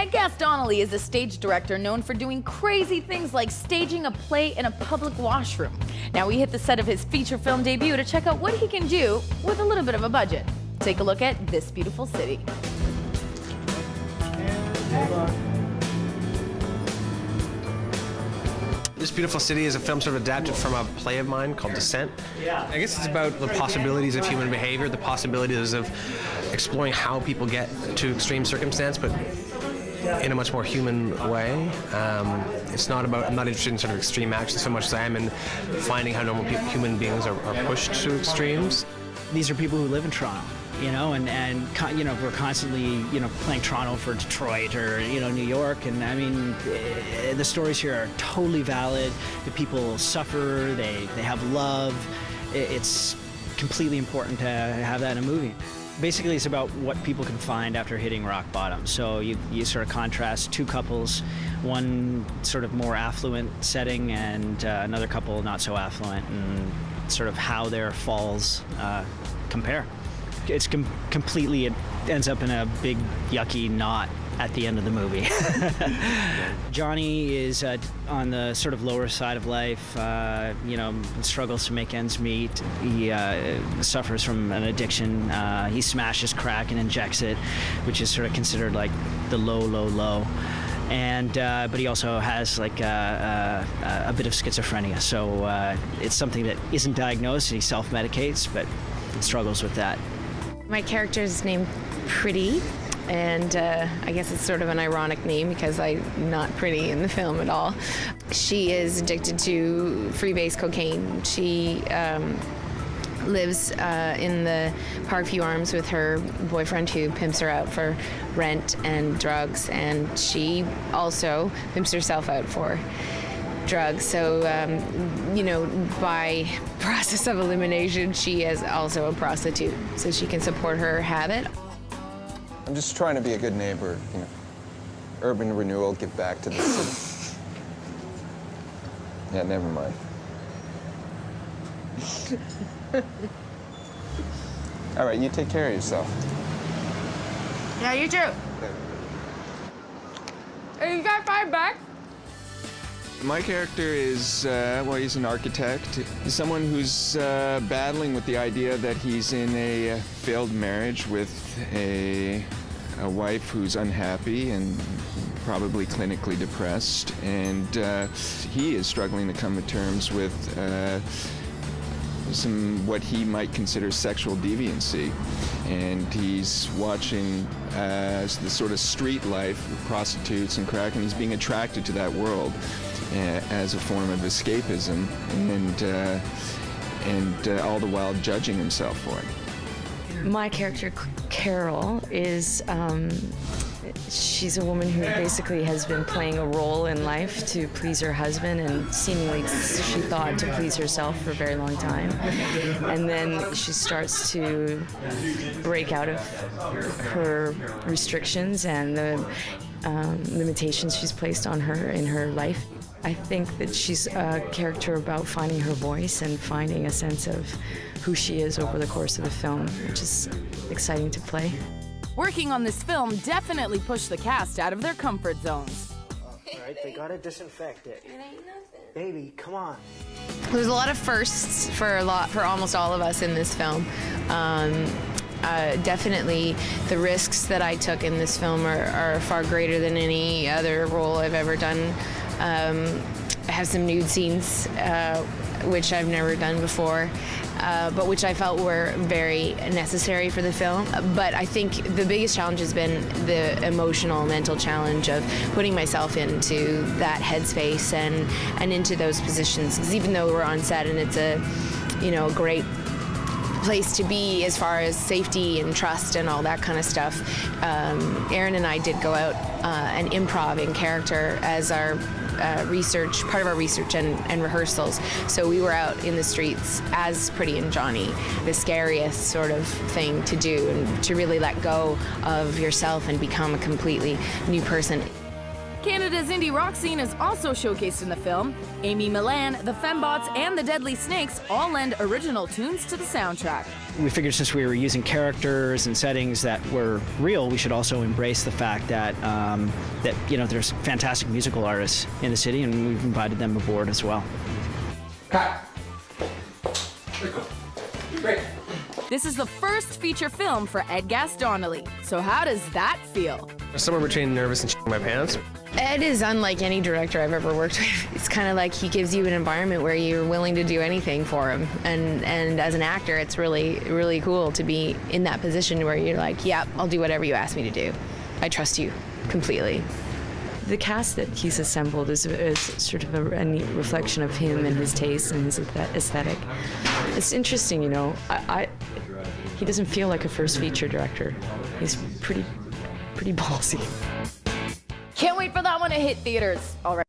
Ed Gass-Donnelly is a stage director known for doing crazy things like staging a play in a public washroom. Now he hit the set of his feature film debut to check out what he can do with a little bit of a budget. Take a look at This Beautiful City. This Beautiful City is a film sort of adapted from a play of mine called Descent. I guess it's about the possibilities of human behavior, the possibilities of exploring how people get to extreme circumstance, but in a much more human way. It's not about, I'm not interested in sort of extreme action so much as I am in finding how normal human beings are pushed to extremes. These are people who live in Toronto, you know, and you know, we're constantly, you know, playing Toronto for Detroit or, you know, New York, and I mean, the stories here are totally valid. The people suffer, they have love. It's completely important to have that in a movie. Basically, it's about what people can find after hitting rock bottom. So you sort of contrast two couples, one sort of more affluent setting and another couple not so affluent, and sort of how their falls compare. It's completely, it ends up in a big yucky knot at the end of the movie. Johnny is on the sort of lower side of life, you know, struggles to make ends meet. He suffers from an addiction. He smashes crack and injects it, which is sort of considered like the low. And but he also has like a bit of schizophrenia, so it's something that isn't diagnosed, and he self-medicates, but struggles with that. My character is named Pretty, and I guess it's sort of an ironic name because I'm not pretty in the film at all. She is addicted to freebase cocaine. She lives in the Parkview Arms with her boyfriend who pimps her out for rent and drugs, and she also pimps herself out for drugs. So, you know, by process of elimination, she is also a prostitute, so she can support her habit. I'm just trying to be a good neighbor, you know. Urban renewal, give back to the city. Yeah, never mind. All right, you take care of yourself. Yeah, you too. Hey, you got $5? My character is, well, he's an architect. He's someone who's battling with the idea that he's in a failed marriage with a wife who's unhappy and probably clinically depressed. And he is struggling to come to terms with what he might consider sexual deviancy. And he's watching the sort of street life with prostitutes and crack, and he's being attracted to that world as a form of escapism, and all the while judging himself for it. My character, Carol, is she's a woman who basically has been playing a role in life to please her husband, and seemingly she thought to please herself for a very long time. And then she starts to break out of her restrictions and the limitations she's placed on her in her life. I think that she's a character about finding her voice and finding a sense of who she is over the course of the film, which is exciting to play. Working on this film definitely pushed the cast out of their comfort zones. All right, they gotta disinfect it. It ain't nothing. Baby, come on. There's a lot of firsts for almost all of us in this film. Definitely the risks that I took in this film are far greater than any other role I've ever done. I have some nude scenes, which I've never done before, but which I felt were very necessary for the film. But I think the biggest challenge has been the emotional, mental challenge of putting myself into that headspace and into those positions. Because even though we're on set and it's a, you know, a great place to be as far as safety and trust and all that kind of stuff, Aaron and I did go out and improv in character as our part of our research and rehearsals. So we were out in the streets as Pretty and Johnny, the scariest sort of thing to do, and to really let go of yourself and become a completely new person. Canada's indie rock scene is also showcased in the film. Amy Milan, the Fembots, and the Deadly Snakes all lend original tunes to the soundtrack. We figured since we were using characters and settings that were real, we should also embrace the fact that there's fantastic musical artists in the city, and we've invited them aboard as well. Cut. Great. This is the first feature film for Ed Gass-Donnelly. So how does that feel? Somewhere between nervous and shitting my pants. Ed is unlike any director I've ever worked with. It's kind of like he gives you an environment where you're willing to do anything for him. And as an actor, it's really, really cool to be in that position where you're like, yeah, I'll do whatever you ask me to do. I trust you completely. The cast that he's assembled is sort of a neat reflection of him and his taste and his aesthetic. It's interesting, you know. He doesn't feel like a first feature director. He's pretty ballsy. Can't wait for that one to hit theaters. All right.